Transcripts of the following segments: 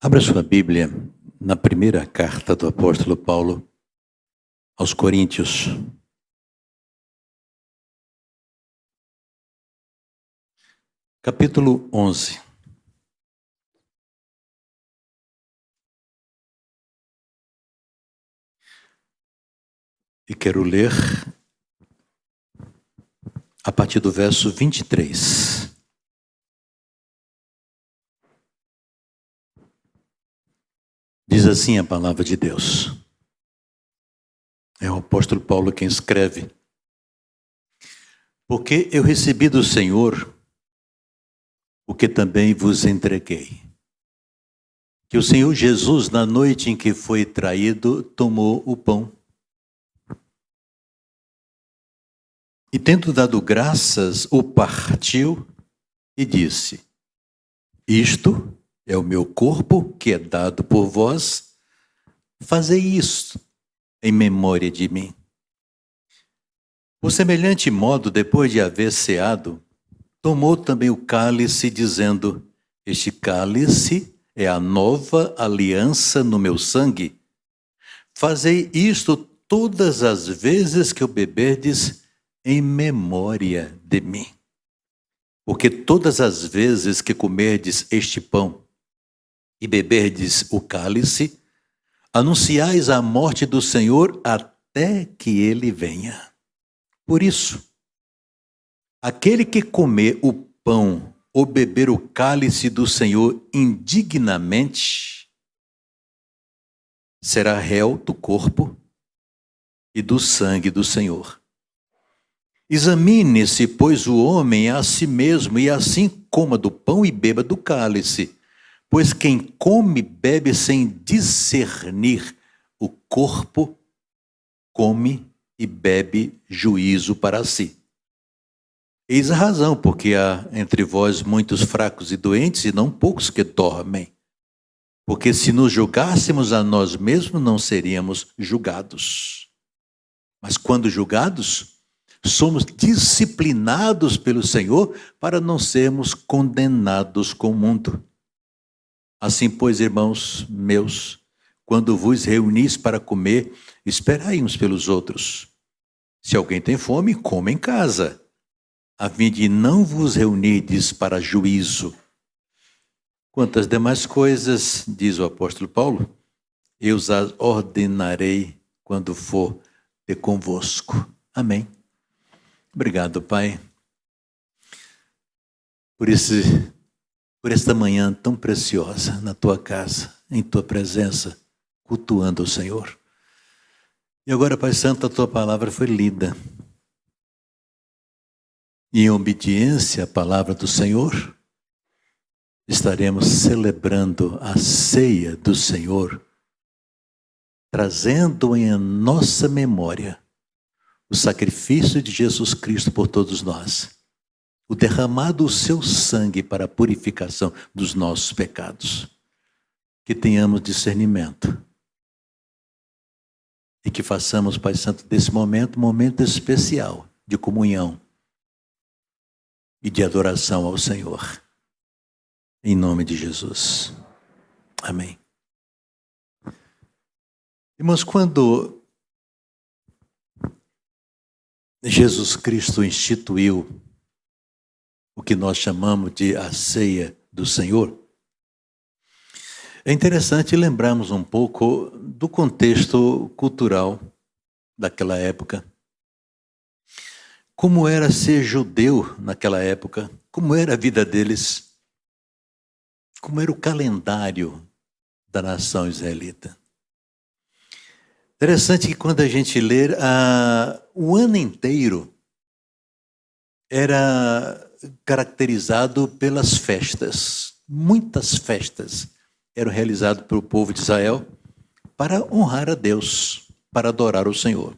Abra sua Bíblia na primeira carta do apóstolo Paulo aos Coríntios. Capítulo 11. E quero ler a partir do verso 23. Diz assim a palavra de Deus. É o apóstolo Paulo quem escreve. Porque eu recebi do Senhor o que também vos entreguei. Que o Senhor Jesus, na noite em que foi traído, tomou o pão. E tendo dado graças, o partiu e disse: Isto é o meu corpo que é dado por vós, fazei isto em memória de mim. Por semelhante modo, depois de haver ceado, tomou também o cálice, dizendo: Este cálice é a nova aliança no meu sangue. Fazei isto todas as vezes que o beberdes em memória de mim. Porque todas as vezes que comerdes este pão e beberdes o cálice, anunciais a morte do Senhor até que ele venha. Por isso, aquele que comer o pão ou beber o cálice do Senhor indignamente, será réu do corpo e do sangue do Senhor. Examine-se, pois, o homem a si mesmo, e assim coma do pão e beba do cálice. Pois quem come e bebe sem discernir o corpo, come e bebe juízo para si. Eis a razão, porque há entre vós muitos fracos e doentes, e não poucos que dormem. Porque se nos julgássemos a nós mesmos, não seríamos julgados. Mas quando julgados, somos disciplinados pelo Senhor para não sermos condenados com o mundo. Assim, pois, irmãos meus, quando vos reunis para comer, esperai uns pelos outros. Se alguém tem fome, coma em casa, a fim de não vos reunirdes para juízo. Quantas demais coisas, diz o apóstolo Paulo, eu as ordenarei quando for ter convosco. Amém. Obrigado, Pai, por esta manhã tão preciosa na tua casa, em tua presença, cultuando o Senhor. E agora, Pai Santo, a tua palavra foi lida. E em obediência à palavra do Senhor, estaremos celebrando a ceia do Senhor, trazendo em nossa memória o sacrifício de Jesus Cristo por todos nós, o derramado o seu sangue para a purificação dos nossos pecados. Que tenhamos discernimento e que façamos, Pai Santo, desse momento, um momento especial de comunhão e de adoração ao Senhor. Em nome de Jesus. Amém. Irmãos, quando Jesus Cristo instituiu o que nós chamamos de a ceia do Senhor, é interessante lembrarmos um pouco do contexto cultural daquela época. Como era ser judeu naquela época, como era a vida deles, como era o calendário da nação israelita. Interessante que quando a gente lê, o ano inteiro era caracterizado pelas festas. Muitas festas eram realizadas pelo povo de Israel para honrar a Deus, para adorar o Senhor.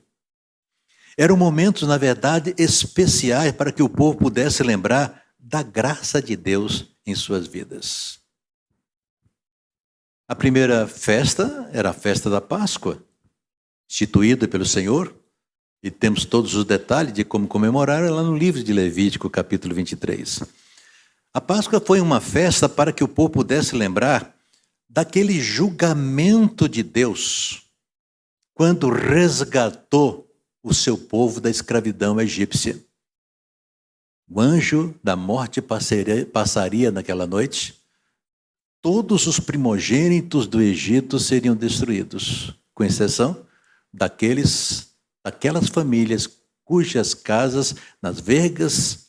Eram momentos, na verdade, especiais para que o povo pudesse lembrar da graça de Deus em suas vidas. A primeira festa era a festa da Páscoa, instituída pelo Senhor, e temos todos os detalhes de como comemorar lá no livro de Levítico, capítulo 23. A Páscoa foi uma festa para que o povo pudesse lembrar daquele julgamento de Deus, quando resgatou o seu povo da escravidão egípcia. O anjo da morte passaria naquela noite, todos os primogênitos do Egito seriam destruídos, com exceção daquelas famílias cujas casas, nas vergas,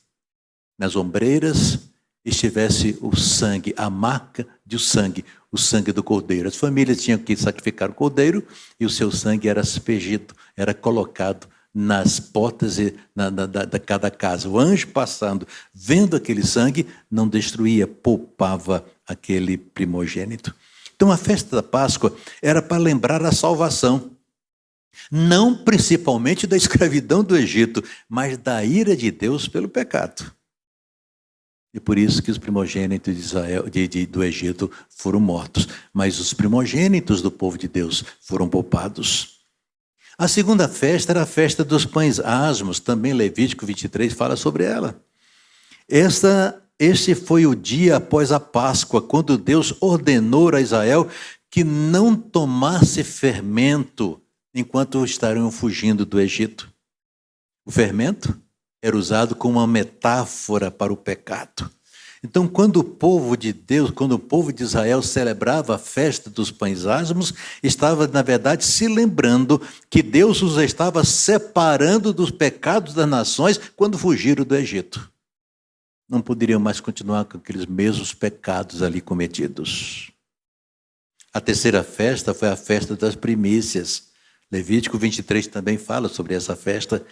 nas ombreiras, estivesse o sangue, a marca de sangue, o sangue do cordeiro. As famílias tinham que sacrificar o cordeiro e o seu sangue era aspergido, era colocado nas portas de cada casa. O anjo passando, vendo aquele sangue, não destruía, poupava aquele primogênito. Então a festa da Páscoa era para lembrar a salvação. Não principalmente da escravidão do Egito, mas da ira de Deus pelo pecado. E por isso que os primogênitos de Israel, do Egito foram mortos. Mas os primogênitos do povo de Deus foram poupados. A segunda festa era a festa dos pães asmos. Também Levítico 23 fala sobre ela. Este foi o dia após a Páscoa, quando Deus ordenou a Israel que não tomasse fermento enquanto estariam fugindo do Egito. O fermento era usado como uma metáfora para o pecado. Então, quando o povo de Deus, quando o povo de Israel celebrava a festa dos pães asmos, estava, na verdade, se lembrando que Deus os estava separando dos pecados das nações quando fugiram do Egito. Não poderiam mais continuar com aqueles mesmos pecados ali cometidos. A terceira festa foi a festa das primícias. Levítico 23 também fala sobre essa festa.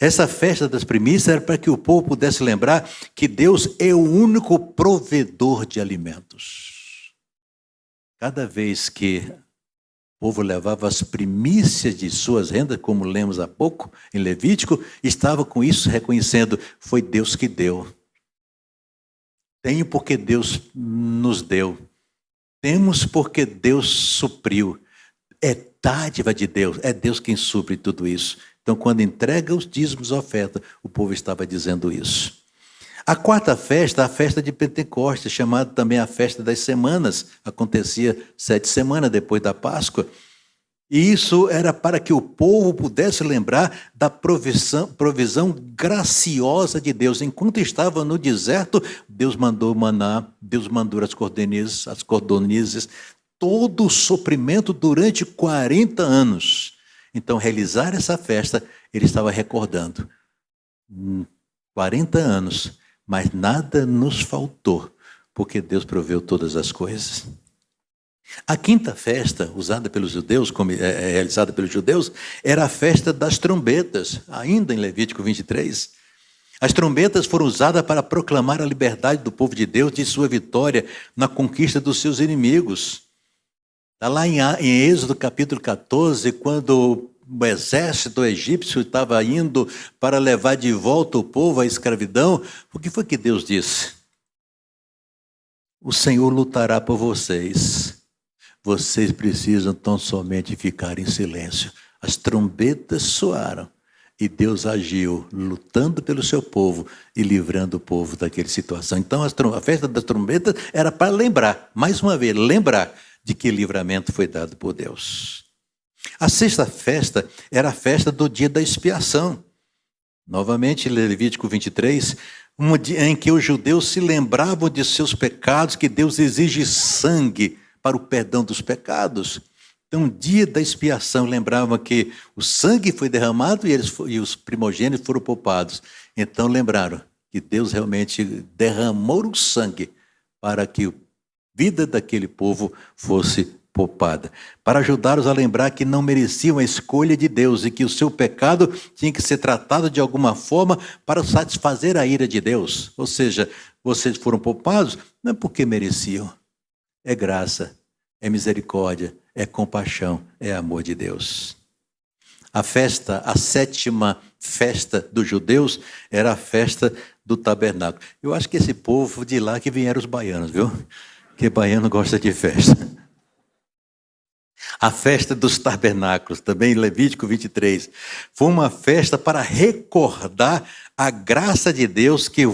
Essa festa das primícias era para que o povo pudesse lembrar que Deus é o único provedor de alimentos. Cada vez que o povo levava as primícias de suas rendas, como lemos há pouco em Levítico, estava com isso reconhecendo, foi Deus que deu. Tenho porque Deus nos deu. Temos porque Deus supriu. É dádiva de Deus, é Deus quem supre tudo isso. Então, quando entrega os dízimos, a oferta, o povo estava dizendo isso. A quarta festa, a festa de Pentecostes, chamada também a festa das semanas, acontecia 7 semanas depois da Páscoa. E isso era para que o povo pudesse lembrar da provisão graciosa de Deus. Enquanto estava no deserto, Deus mandou maná, Deus mandou as cordonizes, todo o suprimento durante 40 anos. Então, realizar essa festa, ele estava recordando. 40 anos, mas nada nos faltou, porque Deus proveu todas as coisas. A quinta festa, usada pelos judeus, realizada pelos judeus, era a festa das trombetas, ainda em Levítico 23. As trombetas foram usadas para proclamar a liberdade do povo de Deus de sua vitória na conquista dos seus inimigos. Está lá em Êxodo capítulo 14, quando o exército egípcio estava indo para levar de volta o povo à escravidão, o que foi que Deus disse? O Senhor lutará por vocês. Vocês precisam tão somente ficar em silêncio. As trombetas soaram e Deus agiu, lutando pelo seu povo e livrando o povo daquela situação. Então, a festa das trombetas era para lembrar, mais uma vez, lembrar de que livramento foi dado por Deus. A sexta festa era a festa do dia da expiação. Novamente, Levítico 23, um dia em que os judeus se lembravam de seus pecados, que Deus exige sangue para o perdão dos pecados. Então, dia da expiação, lembravam que o sangue foi derramado e os primogênitos foram poupados. Então, lembraram que Deus realmente derramou o sangue para que a vida daquele povo fosse poupada. Para ajudá-los a lembrar que não mereciam a escolha de Deus e que o seu pecado tinha que ser tratado de alguma forma para satisfazer a ira de Deus. Ou seja, vocês foram poupados não é porque mereciam. É graça, é misericórdia, é compaixão, é amor de Deus. A sétima festa dos judeus era a festa do tabernáculo. Eu acho que esse povo de lá que vieram os baianos, viu? Porque baiano gosta de festa. A festa dos tabernáculos, também Levítico 23, foi uma festa para recordar a graça de Deus que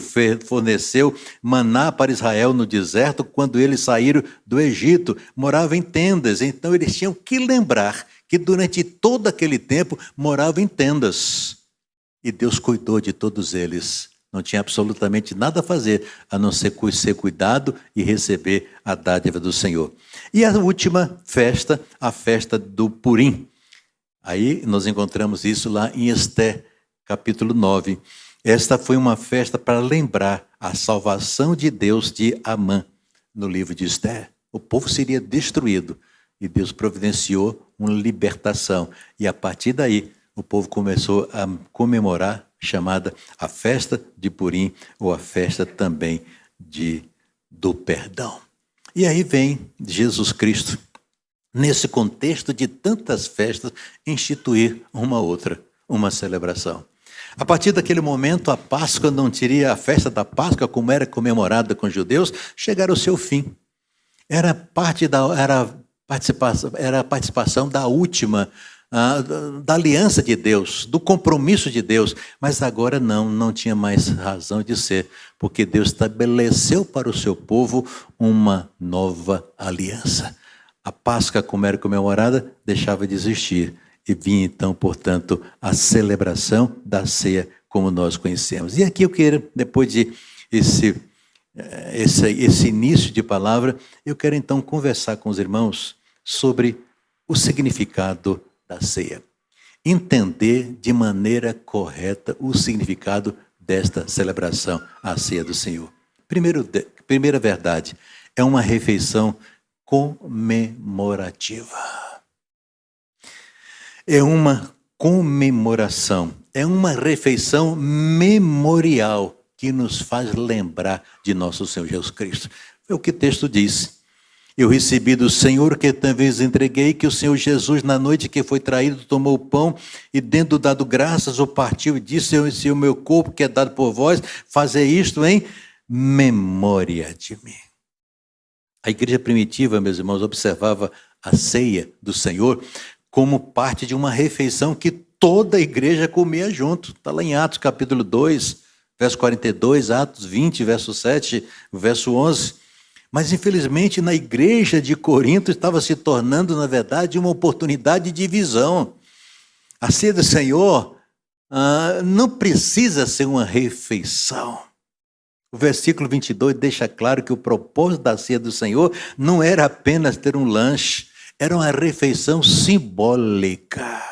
forneceu maná para Israel no deserto quando eles saíram do Egito, moravam em tendas. Então eles tinham que lembrar que durante todo aquele tempo moravam em tendas. E Deus cuidou de todos eles. Não tinha absolutamente nada a fazer, a não ser cuidado e receber a dádiva do Senhor. E a última festa, a festa do Purim. Aí nós encontramos isso lá em Esté, capítulo 9. Esta foi uma festa para lembrar a salvação de Deus de Amã, no livro de Esté. O povo seria destruído e Deus providenciou uma libertação. E a partir daí, o povo começou a comemorar chamada a festa de Purim, ou a festa também do perdão. E aí vem Jesus Cristo, nesse contexto de tantas festas, instituir uma celebração. A partir daquele momento, a Páscoa não teria, a festa da Páscoa, como era comemorada com os judeus, chegar ao seu fim. Era a participação da última da aliança de Deus, do compromisso de Deus, mas agora não tinha mais razão de ser, porque Deus estabeleceu para o seu povo uma nova aliança. A Páscoa, como era comemorada, deixava de existir, e vinha então, portanto, a celebração da ceia como nós conhecemos. E aqui eu quero, depois de esse início de palavra, eu quero então conversar com os irmãos sobre o significado da ceia. Entender de maneira correta o significado desta celebração, a ceia do Senhor. Primeira verdade, é uma refeição comemorativa. É uma comemoração, é uma refeição memorial que nos faz lembrar de nosso Senhor Jesus Cristo. É o que o texto diz. Eu recebi do Senhor que também entreguei, que o Senhor Jesus, na noite que foi traído, tomou o pão e, tendo dado graças, o partiu e disse: esse é o meu corpo que é dado por vós, fazei isto em memória de mim. A igreja primitiva, meus irmãos, observava a ceia do Senhor como parte de uma refeição que toda a igreja comia junto. Está lá em Atos capítulo 2, verso 42, Atos 20, verso 7, verso 11. Mas, infelizmente, na igreja de Corinto estava se tornando, na verdade, uma oportunidade de divisão. A ceia do Senhor não precisa ser uma refeição. O versículo 22 deixa claro que o propósito da ceia do Senhor não era apenas ter um lanche, era uma refeição simbólica,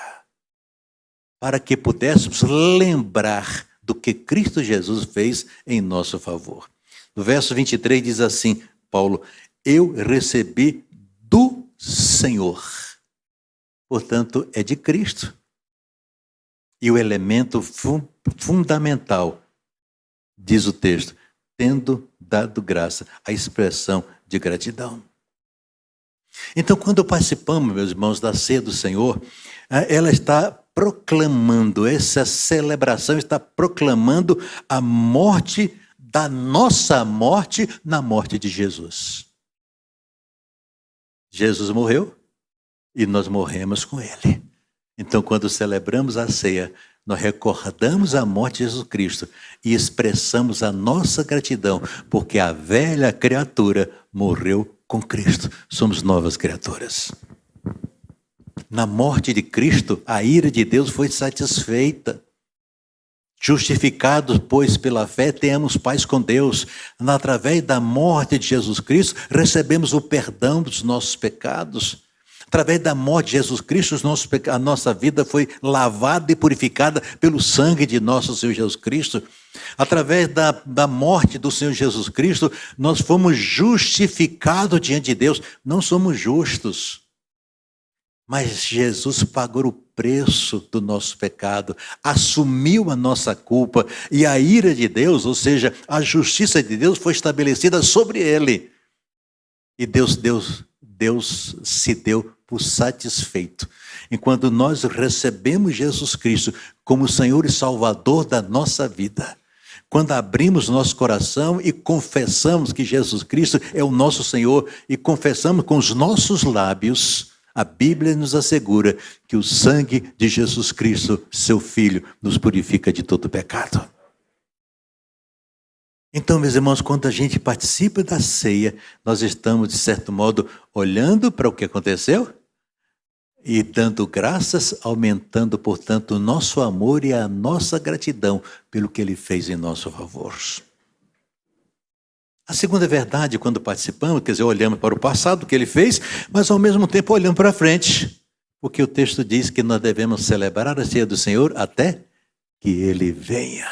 para que pudéssemos lembrar do que Cristo Jesus fez em nosso favor. No verso 23 diz assim, Paulo: eu recebi do Senhor. Portanto, é de Cristo. E o elemento fundamental, diz o texto, tendo dado graça, a expressão de gratidão. Então, quando participamos, meus irmãos, da ceia do Senhor, ela está proclamando, essa celebração está proclamando a morte da nossa morte na morte de Jesus. Jesus morreu e nós morremos com ele. Então, quando celebramos a ceia, nós recordamos a morte de Jesus Cristo e expressamos a nossa gratidão, porque a velha criatura morreu com Cristo. Somos novas criaturas. Na morte de Cristo, a ira de Deus foi satisfeita. Justificados, pois, pela fé, tenhamos paz com Deus. Através da morte de Jesus Cristo, recebemos o perdão dos nossos pecados. Através da morte de Jesus Cristo, a nossa vida foi lavada e purificada pelo sangue de nosso Senhor Jesus Cristo. Através da morte do Senhor Jesus Cristo, nós fomos justificados diante de Deus. Não somos justos, mas Jesus pagou o preço do nosso pecado, assumiu a nossa culpa, e a ira de Deus, ou seja, a justiça de Deus, foi estabelecida sobre ele. E Deus se deu por satisfeito. Enquanto nós recebemos Jesus Cristo como Senhor e Salvador da nossa vida, quando abrimos nosso coração e confessamos que Jesus Cristo é o nosso Senhor e confessamos com os nossos lábios A Bíblia nos assegura que o sangue de Jesus Cristo, seu Filho, nos purifica de todo pecado. Então, meus irmãos, quando a gente participa da ceia, nós estamos, de certo modo, olhando para o que aconteceu e dando graças, aumentando, portanto, o nosso amor e a nossa gratidão pelo que Ele fez em nosso favor. A segunda verdade, quando participamos, quer dizer, olhamos para o passado, o que Ele fez, mas ao mesmo tempo olhamos para frente, porque o texto diz que nós devemos celebrar a ceia do Senhor até que Ele venha.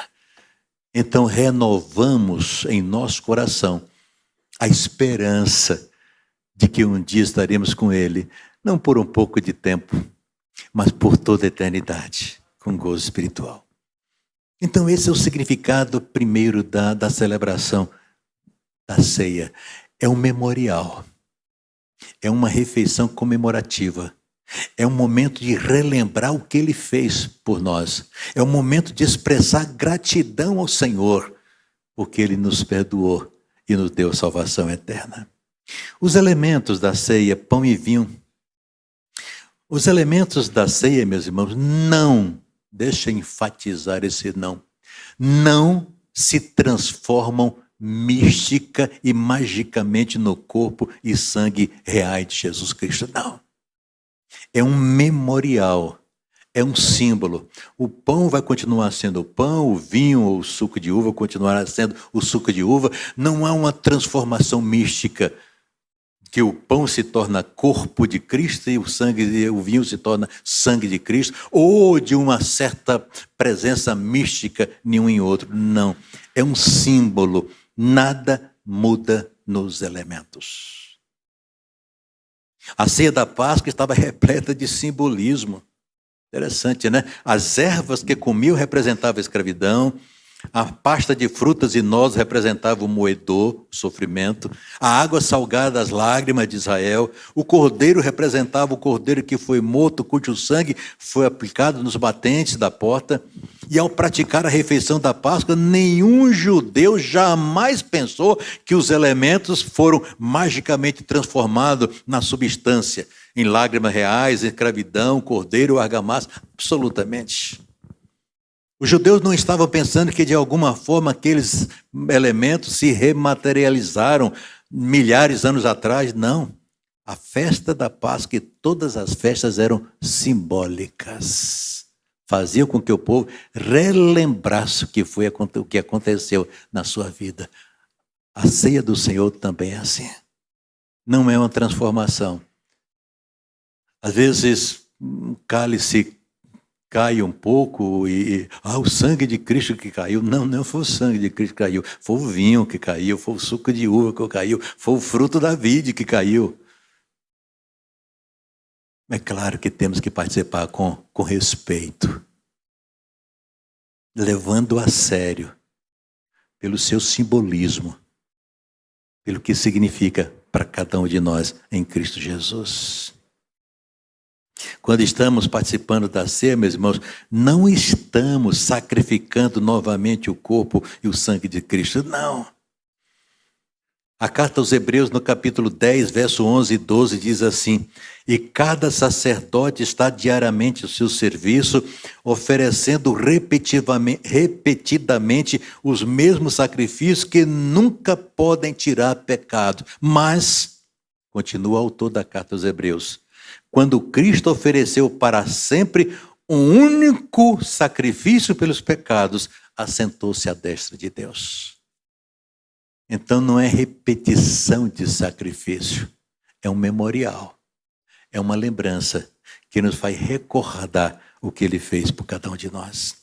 Então renovamos em nosso coração a esperança de que um dia estaremos com Ele, não por um pouco de tempo, mas por toda a eternidade, com gozo espiritual. Então esse é o significado primeiro da celebração da ceia. É um memorial, é uma refeição comemorativa, é um momento de relembrar o que Ele fez por nós, é um momento de expressar gratidão ao Senhor, porque Ele nos perdoou e nos deu salvação eterna. Os elementos da ceia, pão e vinho. Os elementos da ceia, meus irmãos, deixa eu enfatizar esse não se transformam mística e magicamente no corpo e sangue reais de Jesus Cristo. Não. É um memorial, é um símbolo. O pão vai continuar sendo o pão, o vinho ou o suco de uva continuará sendo o suco de uva. Não há uma transformação mística, que o pão se torna corpo de Cristo e o vinho se torna sangue de Cristo, ou de uma certa presença mística nenhum em outro. Não, é um símbolo. Nada muda nos elementos. A ceia da Páscoa estava repleta de simbolismo. Interessante, né? As ervas que comiam representavam a escravidão, a pasta de frutas e nozes representava o moedor, o sofrimento, a água salgada, as lágrimas de Israel, o cordeiro representava o cordeiro que foi morto, cujo sangue foi aplicado nos batentes da porta. E ao praticar a refeição da Páscoa, nenhum judeu jamais pensou que os elementos foram magicamente transformados na substância, em lágrimas reais, escravidão, cordeiro, argamassa, absolutamente. Os judeus não estavam pensando que de alguma forma aqueles elementos se rematerializaram milhares de anos atrás, não. A festa da Páscoa e todas as festas eram simbólicas. Faziam com que o povo relembrasse o que aconteceu na sua vida. A ceia do Senhor também é assim. Não é uma transformação. Às vezes, um cálice cai um pouco o sangue de Cristo que caiu. Não foi o sangue de Cristo que caiu. Foi o vinho que caiu, foi o suco de uva que caiu, foi o fruto da vide que caiu. É claro que temos que participar com respeito, levando a sério, pelo seu simbolismo, pelo que significa para cada um de nós em Cristo Jesus. Quando estamos participando da ceia, meus irmãos, não estamos sacrificando novamente o corpo e o sangue de Cristo, não. A carta aos Hebreus, no capítulo 10, verso 11 e 12, diz assim: e cada sacerdote está diariamente ao seu serviço, oferecendo repetidamente os mesmos sacrifícios que nunca podem tirar pecado. Mas, continua o autor da carta aos Hebreus, quando Cristo ofereceu para sempre um único sacrifício pelos pecados, assentou-se à destra de Deus. Então não é repetição de sacrifício, é um memorial, é uma lembrança que nos faz recordar o que Ele fez por cada um de nós.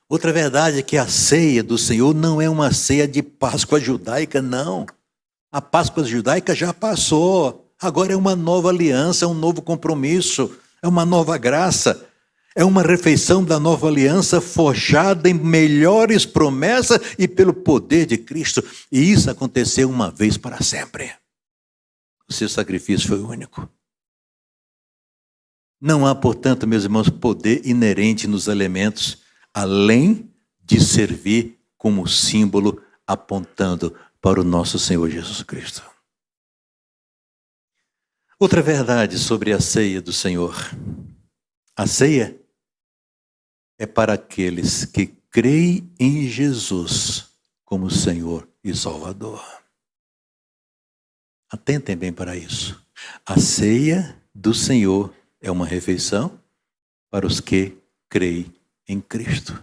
Outra verdade é que a ceia do Senhor não é uma ceia de Páscoa judaica, não. A Páscoa judaica já passou, agora é uma nova aliança, é um novo compromisso, é uma nova graça. É uma refeição da nova aliança forjada em melhores promessas e pelo poder de Cristo. E isso aconteceu uma vez para sempre. O seu sacrifício foi único. Não há, portanto, meus irmãos, poder inerente nos elementos, além de servir como símbolo apontando para o nosso Senhor Jesus Cristo. Outra verdade sobre a ceia do Senhor. A ceia é para aqueles que creem em Jesus como Senhor e Salvador. Atentem bem para isso. A ceia do Senhor é uma refeição para os que creem em Cristo.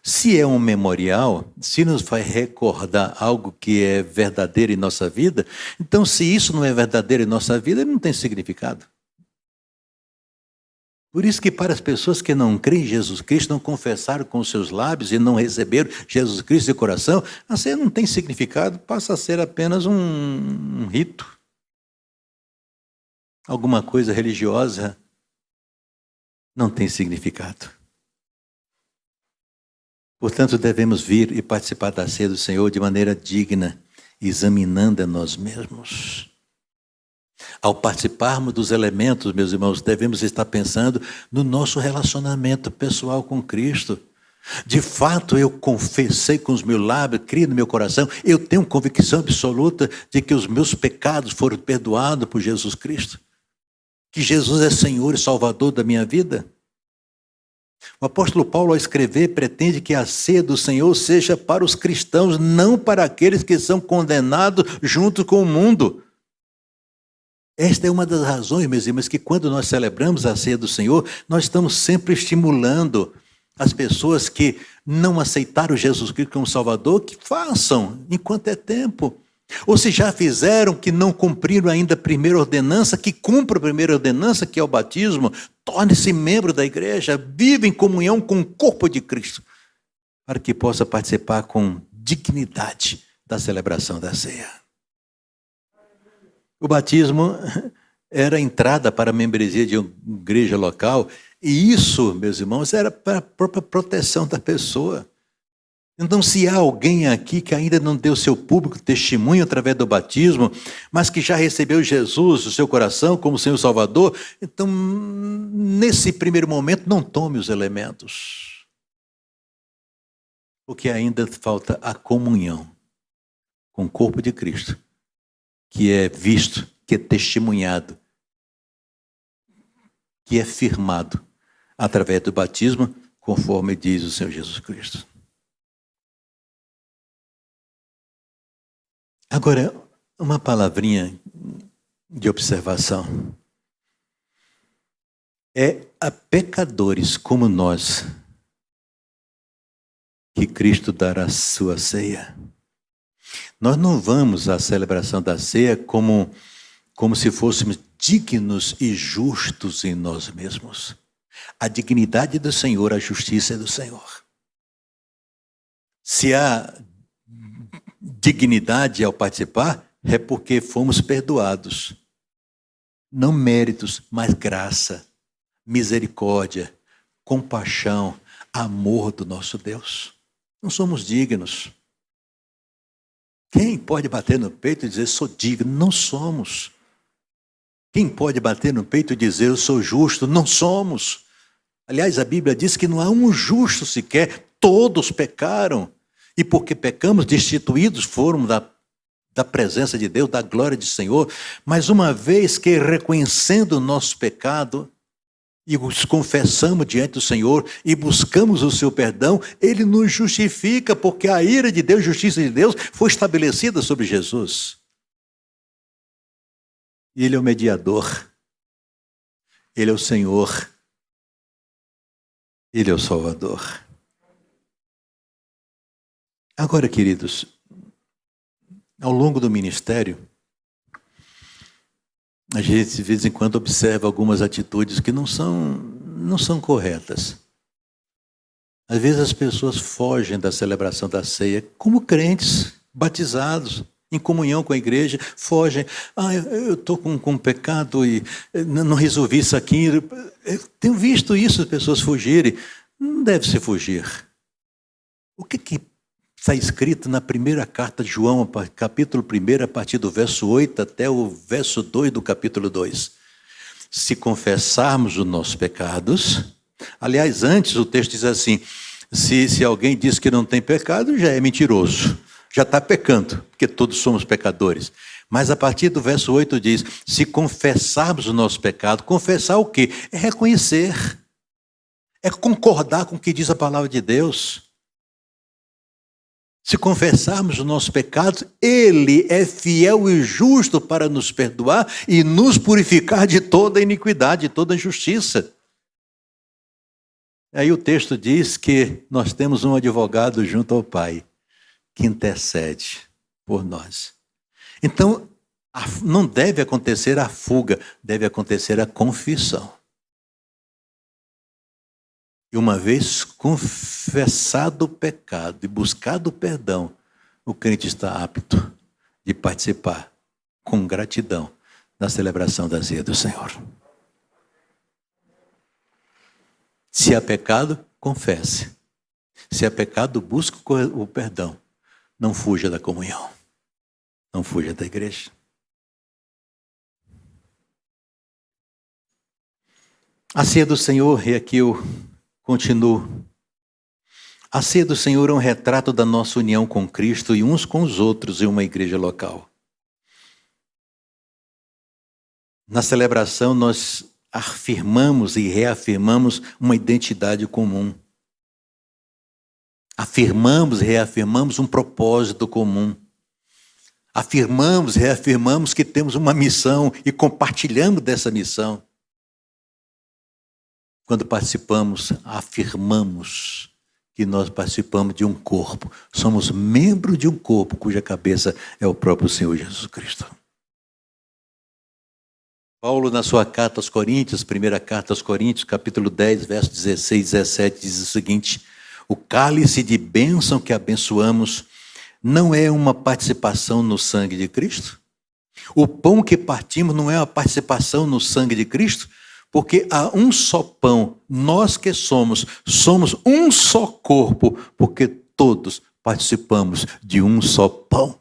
Se é um memorial, se nos vai recordar algo que é verdadeiro em nossa vida, então se isso não é verdadeiro em nossa vida, ele não tem significado. Por isso que para as pessoas que não creem em Jesus Cristo, não confessaram com os seus lábios e não receberam Jesus Cristo de coração, a ceia não tem significado, passa a ser apenas um rito. Alguma coisa religiosa não tem significado. Portanto, devemos vir e participar da ceia do Senhor de maneira digna, examinando a nós mesmos. Ao participarmos dos elementos, meus irmãos, devemos estar pensando no nosso relacionamento pessoal com Cristo. De fato, eu confessei com os meus lábios, criei no meu coração, eu tenho convicção absoluta de que os meus pecados foram perdoados por Jesus Cristo. Que Jesus é Senhor e Salvador da minha vida. O apóstolo Paulo, ao escrever, pretende que a ceia do Senhor seja para os cristãos, não para aqueles que são condenados junto com o mundo. Esta é uma das razões, meus irmãos, que quando nós celebramos a ceia do Senhor, nós estamos sempre estimulando as pessoas que não aceitaram Jesus Cristo como Salvador, que façam, enquanto é tempo. Ou se já fizeram, que não cumpriram ainda a primeira ordenança, que cumpram a primeira ordenança, que é o batismo, torne-se membro da igreja, vive em comunhão com o corpo de Cristo, para que possa participar com dignidade da celebração da ceia. O batismo era a entrada para a membresia de uma igreja local, e isso, meus irmãos, era para a própria proteção da pessoa. Então, se há alguém aqui que ainda não deu seu público testemunho através do batismo, mas que já recebeu Jesus no seu coração como Senhor Salvador, então, nesse primeiro momento, não tome os elementos. Porque ainda falta a comunhão com o corpo de Cristo, que é visto, que é testemunhado, que é firmado através do batismo, conforme diz o Senhor Jesus Cristo. Agora, uma palavrinha de observação. É a pecadores como nós que Cristo dará a sua ceia. Nós não vamos à celebração da ceia como se fôssemos dignos e justos em nós mesmos. A dignidade do Senhor, a justiça é do Senhor. Se há dignidade ao participar, é porque fomos perdoados. Não méritos, mas graça, misericórdia, compaixão, amor do nosso Deus. Não somos dignos. Quem pode bater no peito e dizer, sou digno? Não somos. Quem pode bater no peito e dizer, eu sou justo? Não somos. Aliás, a Bíblia diz que não há um justo sequer, todos pecaram. E porque pecamos, destituídos foram da presença de Deus, da glória do Senhor. Mas uma vez que reconhecendo o nosso pecado, e os confessamos diante do Senhor, e buscamos o seu perdão, Ele nos justifica, porque a ira de Deus, a justiça de Deus, foi estabelecida sobre Jesus. E Ele é o mediador. Ele é o Senhor. Ele é o Salvador. Agora, queridos, ao longo do ministério, a gente de vez em quando observa algumas atitudes que não são corretas. Às vezes as pessoas fogem da celebração da ceia, como crentes, batizados, em comunhão com a igreja, fogem. Eu estou com pecado e não resolvi isso aqui. Eu tenho visto isso, as pessoas fugirem. Não deve se fugir. O que está escrito na primeira carta de João, capítulo 1, a partir do verso 8 até o verso 2 do capítulo 2. Se confessarmos os nossos pecados, aliás, antes o texto diz assim, se alguém diz que não tem pecado, já é mentiroso, já está pecando, porque todos somos pecadores. Mas a partir do verso 8 diz: se confessarmos o nosso pecado, confessar o quê? É reconhecer, é concordar com o que diz a palavra de Deus. Se confessarmos os nossos pecados, Ele é fiel e justo para nos perdoar e nos purificar de toda iniquidade, de toda injustiça. Aí o texto diz que nós temos um advogado junto ao Pai, que intercede por nós. Então, não deve acontecer a fuga, deve acontecer a confissão. E uma vez confessado o pecado e buscado o perdão, o crente está apto de participar com gratidão da celebração da ceia do Senhor. Se há pecado, confesse. Se há pecado, busque o perdão. Não fuja da comunhão. Não fuja da igreja. A ceia do Senhor, e aqui eu continuo. A ceia do Senhor é um retrato da nossa união com Cristo e uns com os outros em uma igreja local. Na celebração, nós afirmamos e reafirmamos uma identidade comum. Afirmamos e reafirmamos um propósito comum. Afirmamos e reafirmamos que temos uma missão e compartilhamos dessa missão. Quando participamos, afirmamos que nós participamos de um corpo. Somos membros de um corpo cuja cabeça é o próprio Senhor Jesus Cristo. Paulo, na sua carta aos Coríntios, primeira carta aos Coríntios, capítulo 10, versos 16 e 17, diz o seguinte: o cálice de bênção que abençoamos não é uma participação no sangue de Cristo? O pão que partimos não é uma participação no sangue de Cristo? Porque há um só pão, nós que somos um só corpo, porque todos participamos de um só pão.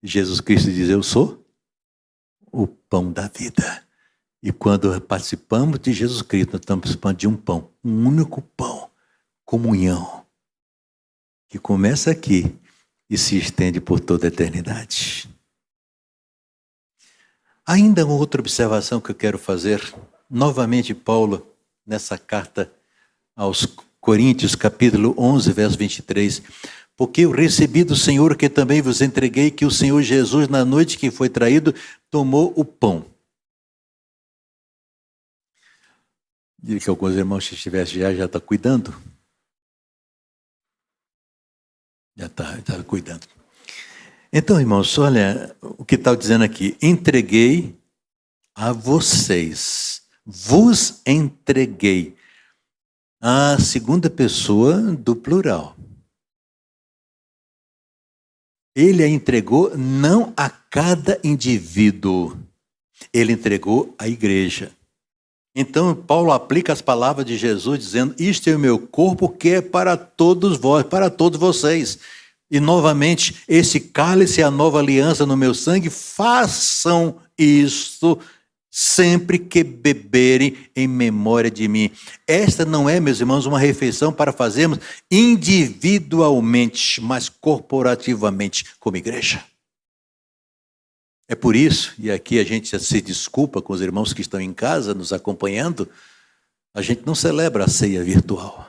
Jesus Cristo diz: eu sou o pão da vida. E quando participamos de Jesus Cristo, nós estamos participando de um pão, um único pão, comunhão, que começa aqui e se estende por toda a eternidade. Ainda uma outra observação que eu quero fazer, novamente Paulo, nessa carta aos Coríntios, capítulo 11, verso 23, porque eu recebi do Senhor que também vos entreguei, que o Senhor Jesus, na noite que foi traído, tomou o pão. Diria que alguns irmãos, se estivesse já está cuidando. Já está cuidando. Então, irmãos, olha o que está dizendo aqui. Entreguei a vocês. Vos entreguei. A segunda pessoa do plural. Ele a entregou não a cada indivíduo. Ele entregou à igreja. Então, Paulo aplica as palavras de Jesus dizendo: isto é o meu corpo que é para todos vós, para todos vocês. E novamente, esse cálice é a nova aliança no meu sangue. Façam isto sempre que beberem em memória de mim. Esta não é, meus irmãos, uma refeição para fazermos individualmente, mas corporativamente como igreja. É por isso, e aqui a gente se desculpa com os irmãos que estão em casa nos acompanhando, a gente não celebra a ceia virtual.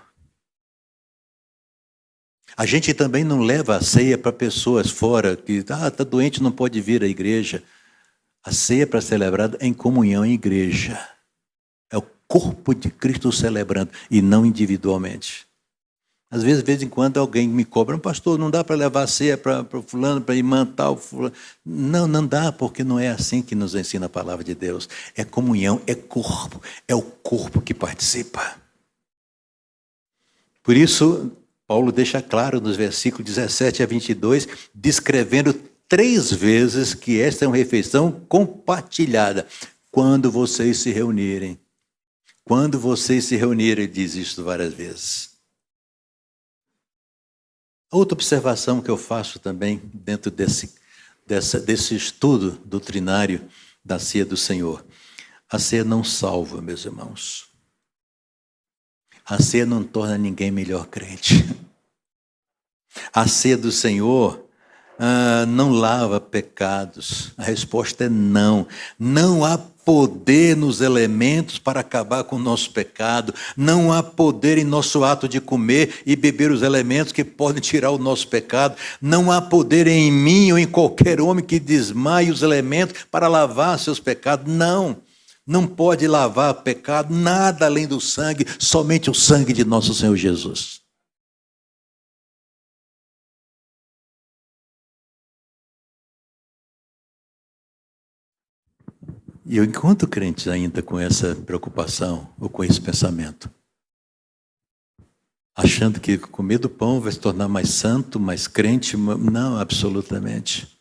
A gente também não leva a ceia para pessoas fora, que está doente, não pode vir à igreja. A ceia é para celebrar em comunhão em igreja. É o corpo de Cristo celebrando, e não individualmente. Às vezes, de vez em quando, alguém me cobra: pastor, não dá para levar a ceia para fulano, para irmã tal, fulano. Não, não dá, porque não é assim que nos ensina a palavra de Deus. É comunhão, é corpo, é o corpo que participa. Por isso, Paulo deixa claro nos versículos 17 a 22, descrevendo 3 vezes que esta é uma refeição compartilhada. Quando vocês se reunirem. Quando vocês se reunirem, ele diz isso várias vezes. Outra observação que eu faço também dentro desse estudo doutrinário da ceia do Senhor. A ceia não salva, meus irmãos. A ceia não torna ninguém melhor crente. A ceia do Senhor não lava pecados. A resposta é não. Não há poder nos elementos para acabar com o nosso pecado. Não há poder em nosso ato de comer e beber os elementos que podem tirar o nosso pecado. Não há poder em mim ou em qualquer homem que desmaie os elementos para lavar seus pecados. Não. Não pode lavar pecado, nada além do sangue, somente o sangue de nosso Senhor Jesus. E eu encontro crentes ainda com essa preocupação ou com esse pensamento, achando que comer do pão vai se tornar mais santo, mais crente. Não, absolutamente.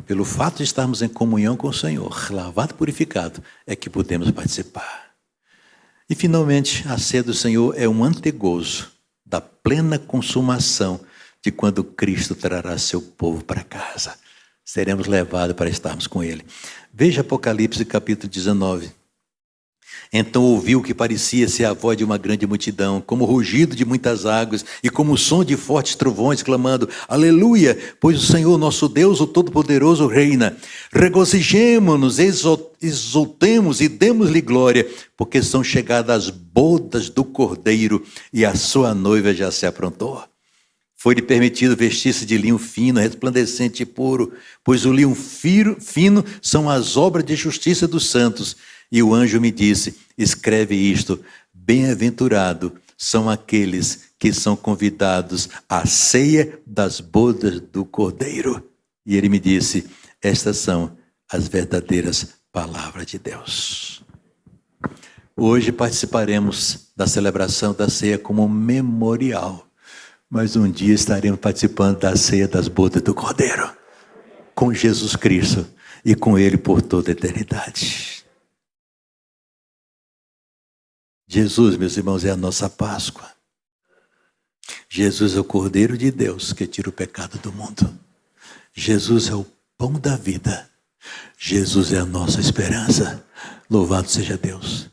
Pelo fato de estarmos em comunhão com o Senhor, lavado e purificado, é que podemos participar. E finalmente, a ceia do Senhor é um antegozo da plena consumação de quando Cristo trará seu povo para casa. Seremos levados para estarmos com Ele. Veja Apocalipse capítulo 19. Então ouviu o que parecia ser a voz de uma grande multidão, como o rugido de muitas águas e como o som de fortes trovões, clamando: Aleluia, pois o Senhor nosso Deus, o Todo-Poderoso, reina. Regozijemo-nos, exultemos e demos-lhe glória, porque são chegadas as bodas do Cordeiro e a sua noiva já se aprontou. Foi-lhe permitido vestir-se de linho fino, resplandecente e puro, pois o linho fino são as obras de justiça dos santos. E o anjo me disse: escreve isto, bem-aventurado são aqueles que são convidados à ceia das bodas do Cordeiro. E ele me disse: estas são as verdadeiras palavras de Deus. Hoje participaremos da celebração da ceia como memorial, mas um dia estaremos participando da ceia das bodas do Cordeiro, com Jesus Cristo e com Ele por toda a eternidade. Jesus, meus irmãos, é a nossa Páscoa. Jesus é o Cordeiro de Deus que tira o pecado do mundo. Jesus é o pão da vida. Jesus é a nossa esperança. Louvado seja Deus.